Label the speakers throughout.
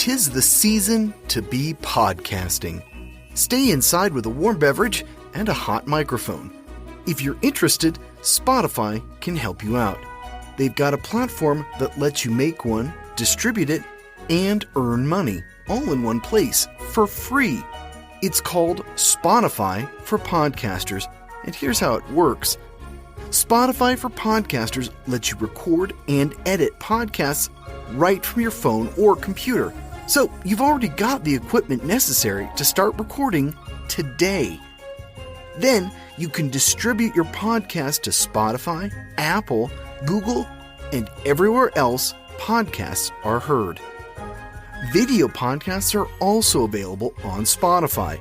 Speaker 1: 'Tis the season to be podcasting. Stay inside with a warm beverage and a hot microphone. If you're interested, Spotify can help you out. They've got a platform that lets you make one, distribute it, and earn money all in one place for free. It's called Spotify for Podcasters, and here's how it works. Spotify for Podcasters lets you record and edit podcasts right from your phone or computer. So you've already got the equipment necessary to start recording today. Then you can distribute your podcast to Spotify, Apple, Google, and everywhere else podcasts are heard. Video podcasts are also available on Spotify.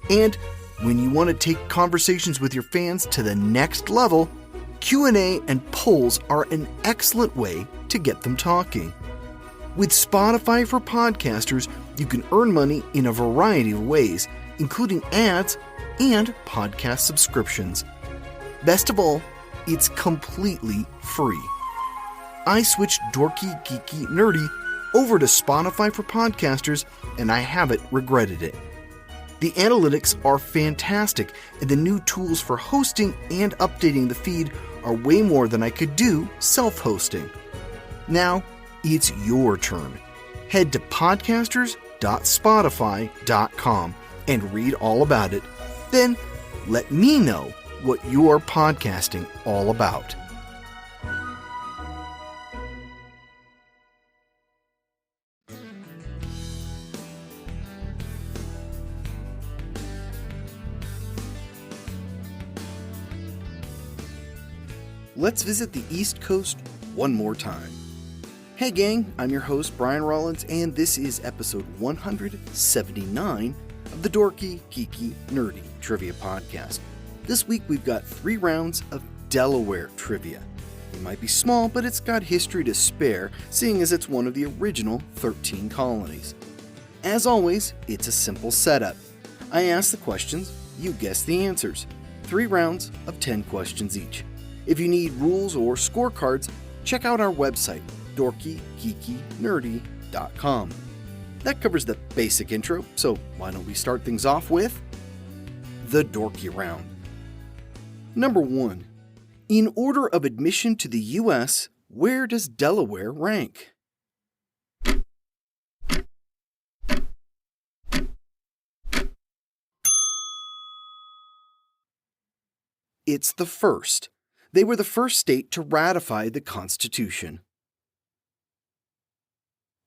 Speaker 1: And when you want to take conversations with your fans to the next level, Q&A and polls are an excellent way to get them talking. With Spotify for Podcasters, you can earn money in a variety of ways, including ads and podcast subscriptions. Best of all, it's completely free. I switched Dorky, Geeky, Nerdy over to Spotify for Podcasters, and I haven't regretted it. The analytics are fantastic, and the new tools for hosting and updating the feed are way more than I could do self-hosting. Now, it's your turn. Head to podcasters.spotify.com and read all about it. Then, let me know what you're podcasting all about. Let's visit the East Coast one more time. Hey gang, I'm your host Brian Rollins, and this is episode 179 of the Dorky, Geeky, Nerdy Trivia Podcast. This week we've got 3 rounds of Delaware Trivia. It might be small, but it's got history to spare, seeing as it's one of the original 13 colonies. As always, it's a simple setup. I ask the questions, you guess the answers. 3 rounds of 10 questions each. If you need rules or scorecards, check out our website, dorkygeekynerdy.com. That covers the basic intro, so why don't we start things off with the Dorky round. Number 1. In order of admission to the U.S., where does Delaware rank? It's the first. They were the first state to ratify the Constitution.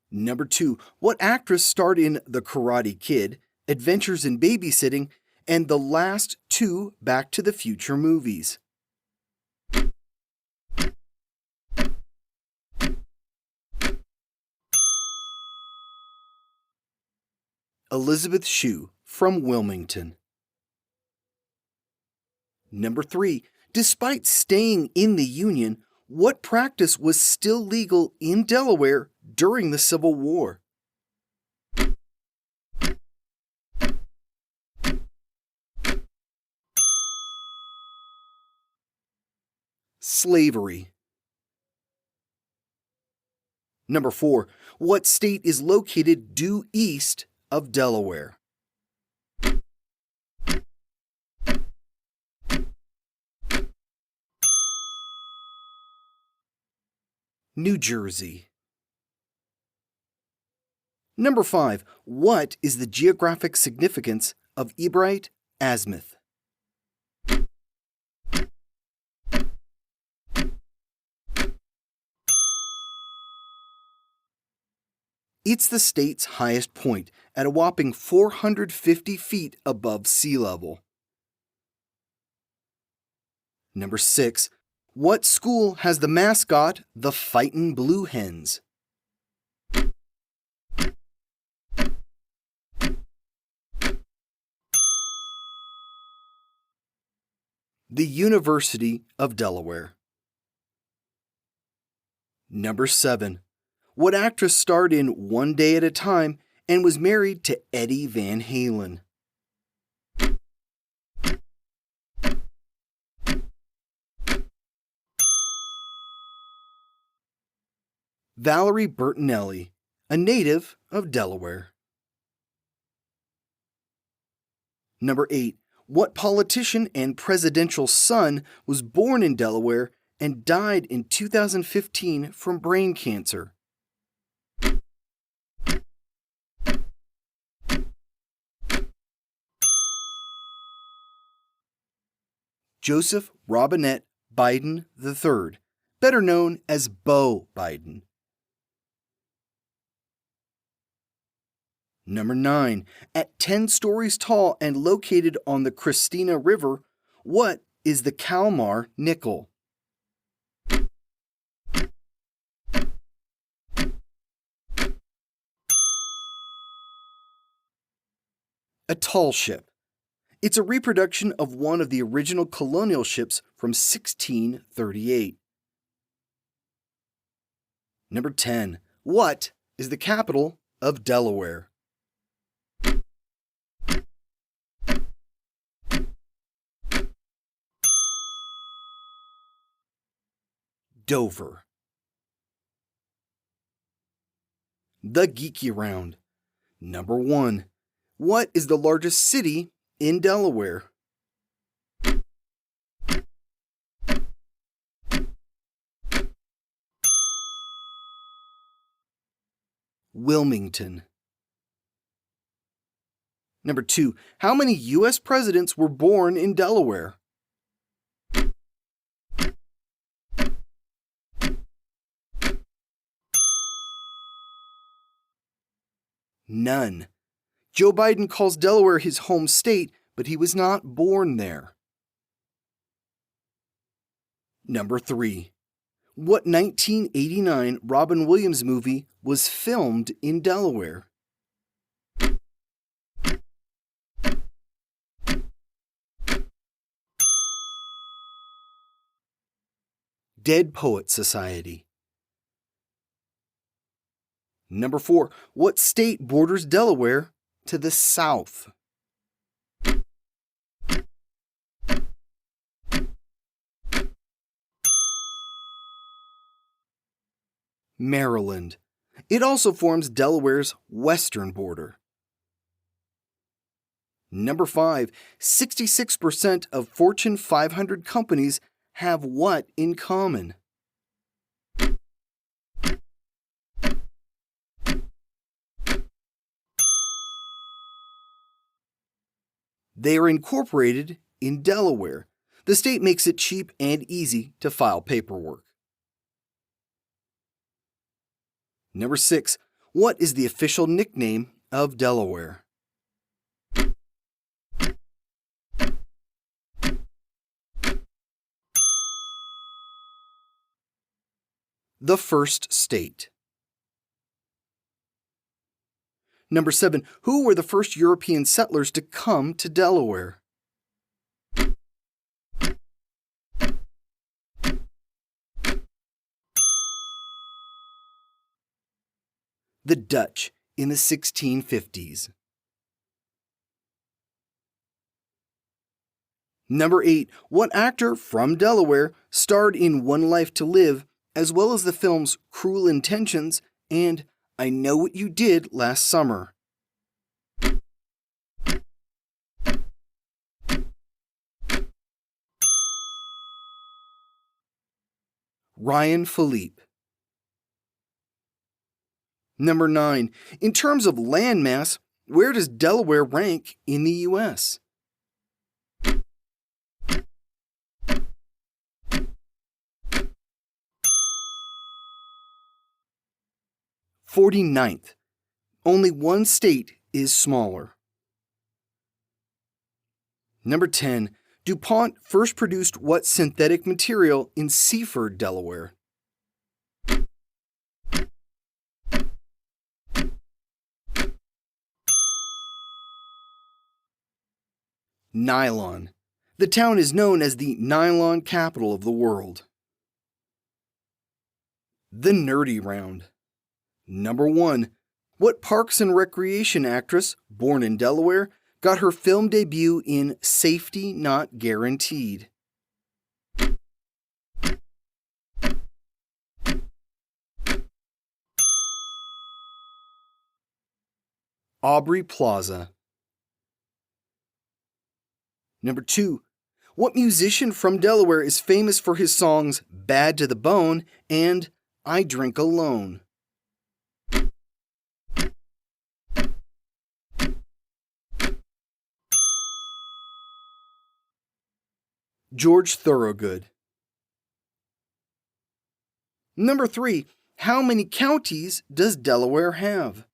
Speaker 1: Number 2. What actress starred in The Karate Kid, Adventures in Babysitting, and the last 2 Back to the Future movies? Elizabeth Shue from Wilmington. Number 3. Despite staying in the Union, what practice was still legal in Delaware during the Civil War? Slavery. Number 4. What state is located due east of Delaware? New Jersey. Number 5. What is the geographic significance of Ebright Azimuth? It's the state's highest point at a whopping 450 feet above sea level. Number 6. What school has the mascot, the Fightin' Blue Hens? The University of Delaware. Number 7. What actress starred in One Day at a Time and was married to Eddie Van Halen? Valerie Bertinelli, a native of Delaware. Number 8. What politician and presidential son was born in Delaware and died in 2015 from brain cancer? Joseph Robinette Biden III, better known as Beau Biden. Number 9. At 10 stories tall and located on the Christina River, what is the Kalmar nickel? A tall ship. It's a reproduction of one of the original colonial ships from 1638. Number 10. What is the capital of Delaware? Dover. The Geeky Round. Number 1. What is the largest city in Delaware? Wilmington. Number 2. How many U.S. presidents were born in Delaware? None. Joe Biden calls Delaware his home state, but he was not born there. Number 3. What 1989 Robin Williams movie was filmed in Delaware? Dead Poets Society. Number 4. What state borders Delaware to the south? Maryland. It also forms Delaware's western border. Number 5. 66% of Fortune 500 companies have what in common? They are incorporated in Delaware. The state makes it cheap and easy to file paperwork. Number 6. What is the official nickname of Delaware? The first state. Number 7. Who were the first European settlers to come to Delaware? The Dutch in the 1650s. Number 8. What actor from Delaware starred in One Life to Live, as well as the films Cruel Intentions and I Know What You Did Last Summer? Ryan Philippe. Number 9. In terms of landmass, where does Delaware rank in the U.S.? 49th. Only one state is smaller. Number 10. DuPont first produced what synthetic material in Seaford, Delaware? Nylon. The town is known as the nylon capital of the world. The Nerdy Round. Number 1. What Parks and Recreation actress, born in Delaware, got her film debut in Safety Not Guaranteed? Aubrey Plaza. Number 2. What musician from Delaware is famous for his songs Bad to the Bone and I Drink Alone? George Thorogood. Number 3. How many counties does Delaware have?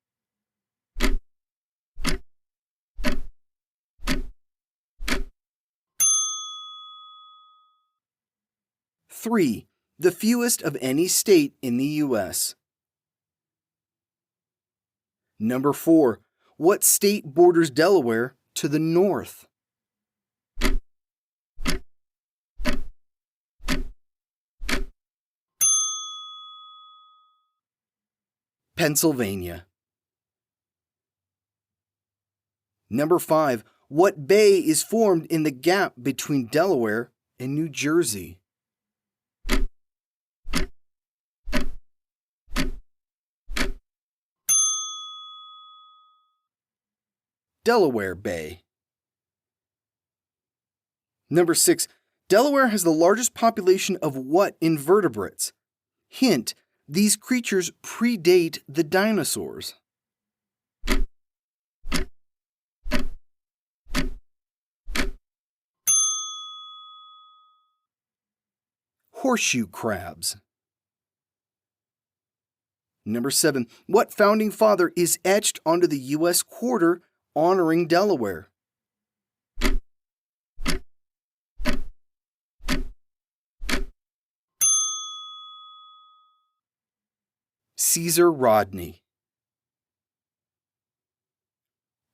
Speaker 1: Three, the fewest of any state in the U.S. Number 4. What state borders Delaware to the north? Pennsylvania. Number 5. What bay is formed in the gap between Delaware and New Jersey? Delaware Bay. Number 6. Delaware has the largest population of what invertebrates? Hint, these creatures predate the dinosaurs. Horseshoe crabs. Number 7. What founding father is etched onto the U.S. quarter honoring Delaware? Caesar Rodney.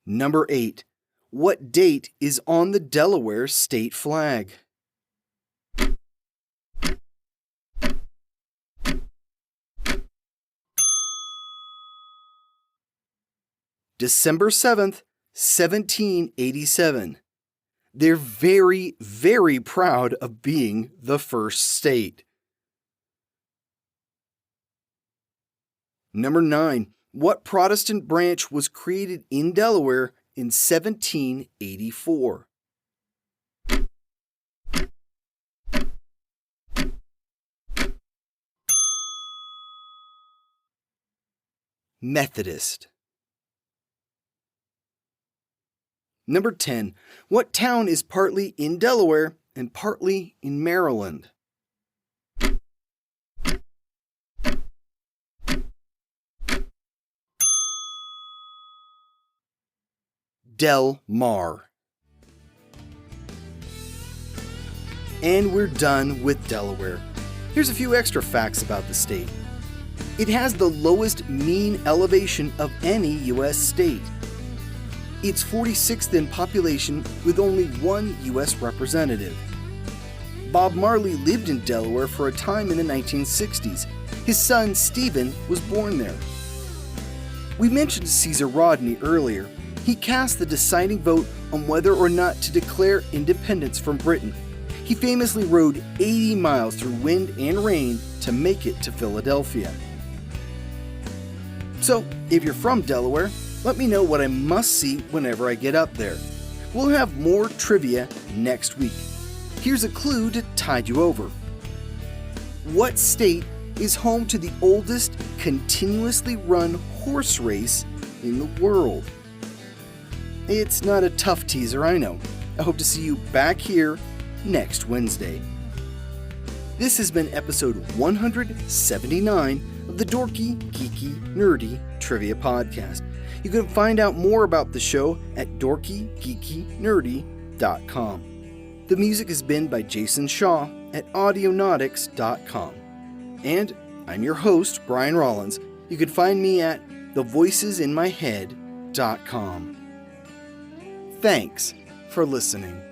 Speaker 1: Number 8. What date is on the Delaware state flag? December 7th, 1787. They're very, very proud of being the first state. Number 9. What Protestant branch was created in Delaware in 1784? Methodist. Number 10. What town is partly in Delaware and partly in Maryland? Del Mar. And we're done with Delaware. Here's a few extra facts about the state. It has the lowest mean elevation of any U.S. state. It's 46th in population with only one U.S. representative. Bob Marley lived in Delaware for a time in the 1960s. His son, Stephen, was born there. We mentioned Caesar Rodney earlier. He cast the deciding vote on whether or not to declare independence from Britain. He famously rode 80 miles through wind and rain to make it to Philadelphia. So, if you're from Delaware, let me know what I must see whenever I get up there. We'll have more trivia next week. Here's a clue to tide you over. What state is home to the oldest continuously run horse race in the world? It's not a tough teaser, I know. I hope to see you back here next Wednesday. This has been episode 179 of the Dorky, Geeky, Nerdy Trivia Podcast. You can find out more about the show at dorkygeekynerdy.com. The music has been by Jason Shaw at audionautics.com. And I'm your host, Brian Rollins. You can find me at thevoicesinmyhead.com. Thanks for listening.